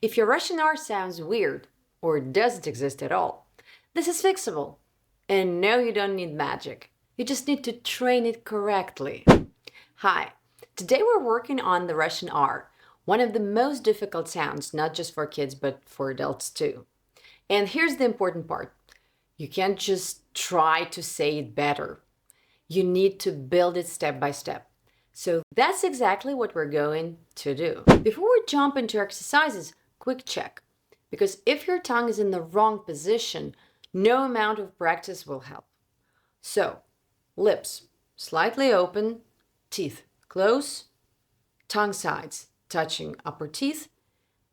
If your Russian R sounds weird or doesn't exist at all, this is fixable. And no, you don't need magic. You just need to train it correctly. Hi, today we're working on the Russian R, one of the most difficult sounds, not just for kids, but for adults too. And here's the important part. You can't just try to say it better. You need to build it step by step. So that's exactly what we're going to do. Before we jump into exercises, quick check. Because if your tongue is in the wrong position, no amount of practice will help. So, lips slightly open, teeth close, tongue sides touching upper teeth,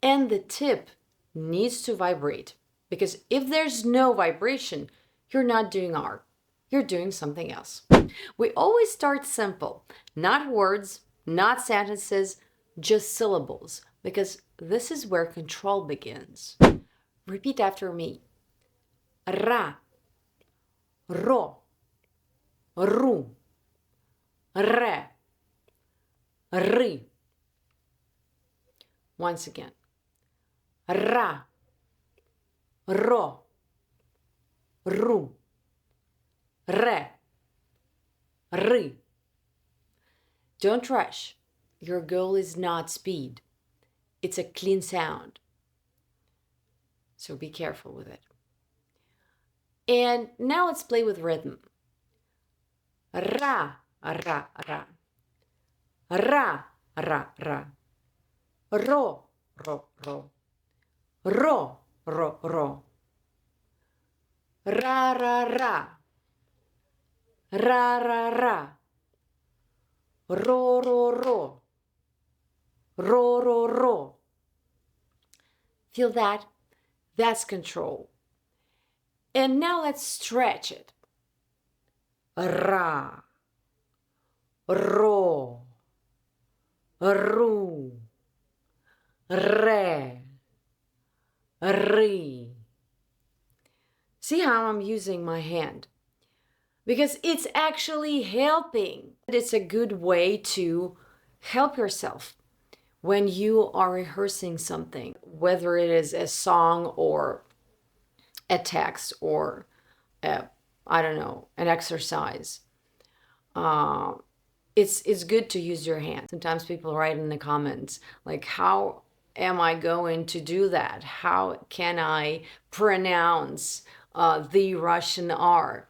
and the tip needs to vibrate. Because if there's no vibration, you're not doing R. You're doing something else. We always start simple, not words, not sentences, just syllables, because this is where control begins. Repeat after me. Ra, ro, ru, re, ri. Once again. Ra, ro, ru, re, ri. Don't rush. Your goal is not speed. It's a clean sound. So be careful with it. And now let's play with rhythm. Ra, ra, ra. Ra, ra, ra. Ro, ro, ro. Ro, ro, ro. Ra, ra, ra. Ra, ra, ra. Ro, ro, ro. Ro, ro, ro. Feel that? That's control. And now let's stretch it. Ra, ro, ru, re, ri. See how I'm using my hand? Because it's actually helping. It's a good way to help yourself when you are rehearsing something, whether it is a song or a text or I don't know, an exercise. It's good to use your hand. Sometimes people write in the comments like, how am I going to do that? How can I pronounce the Russian R?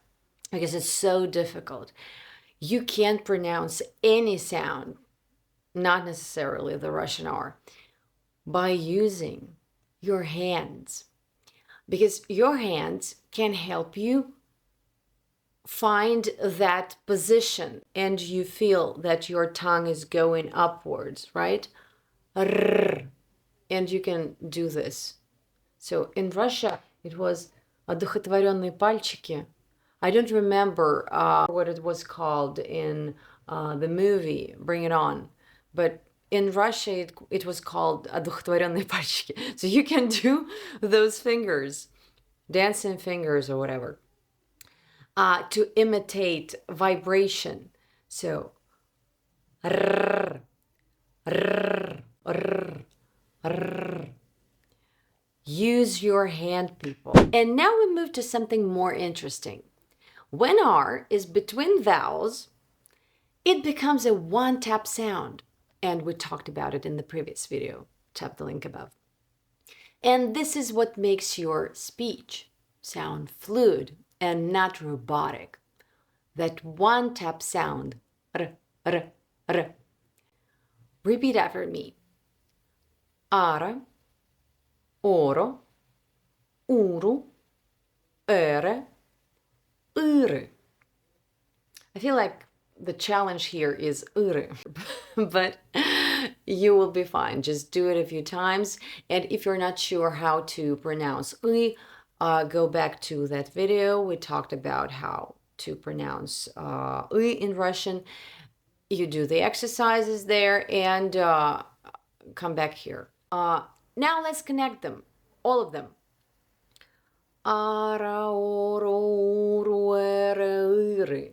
Because it's so difficult. You can't pronounce any sound, not necessarily the Russian R, by using your hands. Because your hands can help you find that position and you feel that your tongue is going upwards, right? And you can do this. So in Russia, it was одухотворенные пальчики. I don't remember what it was called in the movie Bring It On, but in Russia, it was called одухотворенные пальчики. So you can do those fingers, dancing fingers or whatever, to imitate vibration. So, rrr, rrr, rrr, rrr. Use your hand, people. And now we move to something more interesting. When R is between vowels, it becomes a one-tap sound. And we talked about it in the previous video. Tap the link above. And this is what makes your speech sound fluid and not robotic. That one-tap sound. R, r, r. Repeat after me. Ara, oro, uru, ere, ure. I feel like the challenge here is ure, but you will be fine. Just do it a few times. And if you're not sure how to pronounce go back to that video. We talked about how to pronounce in Russian. You do the exercises there and come back here. Now let's connect them, all of them. Ara, oro, uru, ere, ure.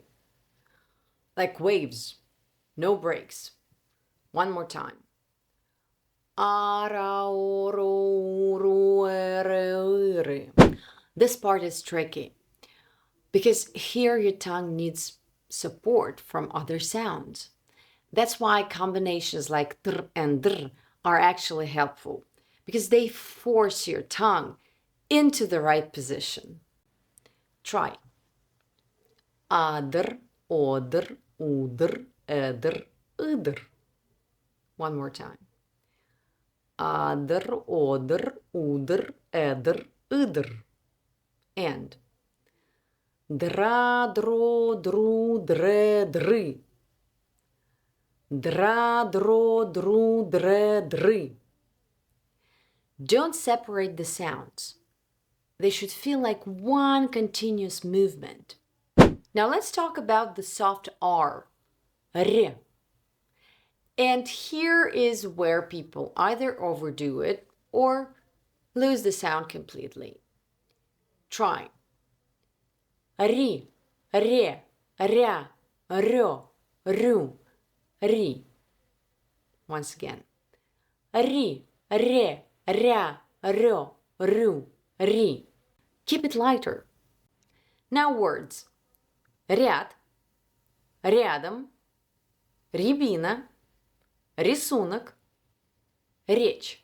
Like waves, no breaks. One more time. This part is tricky because here your tongue needs support from other sounds. That's why combinations like tr and dr are actually helpful because they force your tongue into the right position. Try. Adr, odr, udr, edr, udr. One more time. Adr, odr, udr, edr, udr. And dra, dro, dru, dre, dri. Dra, dro, dru, dre, dri. Don't separate the sounds. They should feel like one continuous movement. Now let's talk about the soft R, r. And here is where people either overdo it or lose the sound completely. Try. Ri, re, ra, ro, ru, ri. Once again. Ri, re, ra, ro, ru, ри. Keep it lighter. Now words. Ряд, рядом, рябина, рисунок, речь.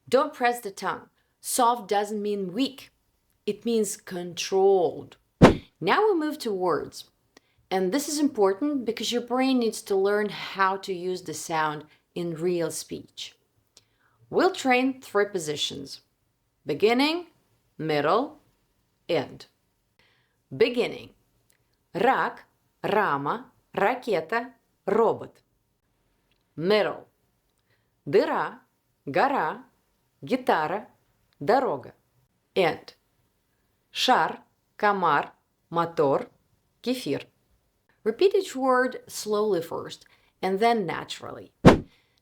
Don't press the tongue. Soft doesn't mean weak. It means controlled. Now we move to words. And this is important because your brain needs to learn how to use the sound in real speech. We'll train 3 positions. Beginning, middle, end. Beginning. Рак, рама, ракета, робот. Middle. Дыра, гора, гитара, дорога. End. Шар, комар, мотор, кефир. Repeat each word slowly first and then naturally.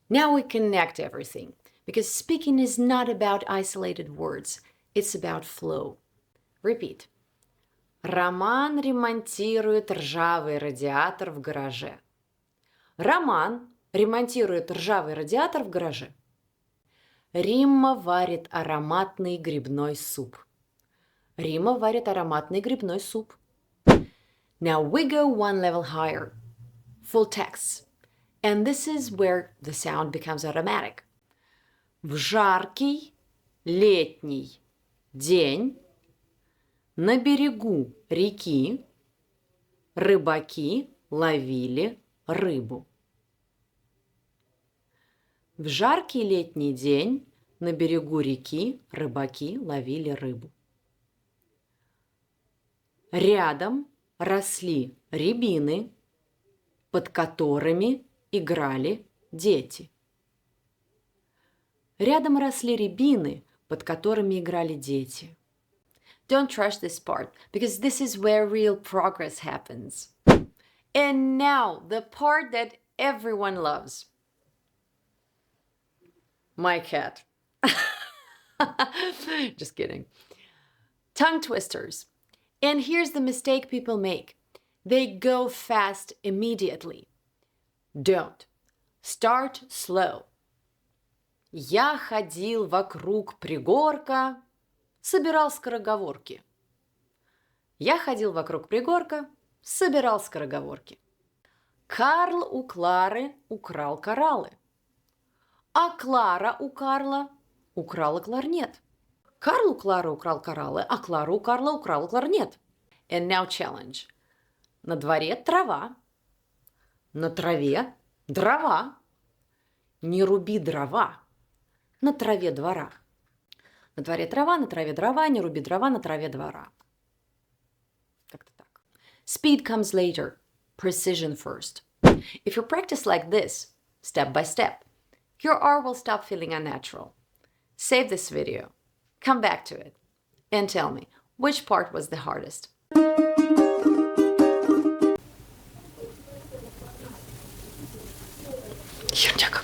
Now we connect everything because speaking is not about isolated words. It's about flow. Repeat. Роман ремонтирует ржавый радиатор в гараже. Роман ремонтирует ржавый радиатор в гараже. Римма варит ароматный грибной суп. Римма варит ароматный грибной суп. Now we go one level higher. Full text. And this is where the sound becomes automatic. В жаркий летний день на берегу реки рыбаки ловили рыбу. В жаркий летний день на берегу реки рыбаки ловили рыбу. Рядом росли рябины, под которыми играли дети. Рядом росли рябины, под которыми играли дети. Don't rush this part, because this is where real progress happens. And now, the part that everyone loves. My cat. Just kidding. Tongue twisters. And here's the mistake people make. They go fast immediately. Don't. Start slow. Я ходил вокруг пригорка, собирал скороговорки. Я ходил вокруг пригорка, собирал скороговорки. Карл у Клары украл кораллы. А Клара у Карла украла кларнет. Карл у Клары украл кораллы, а Клара у Карла украла кларнет. And now challenge. На дворе трава. На траве дрова. Не руби дрова. На траве двора. На дворе трава, на траве дрова, не руби дрова, на траве двора. Как-то так. Speed comes later. Precision first. If you practice like this, step by step, your R will stop feeling unnatural. Save this video, come back to it, and tell me which part was the hardest. Юрчик.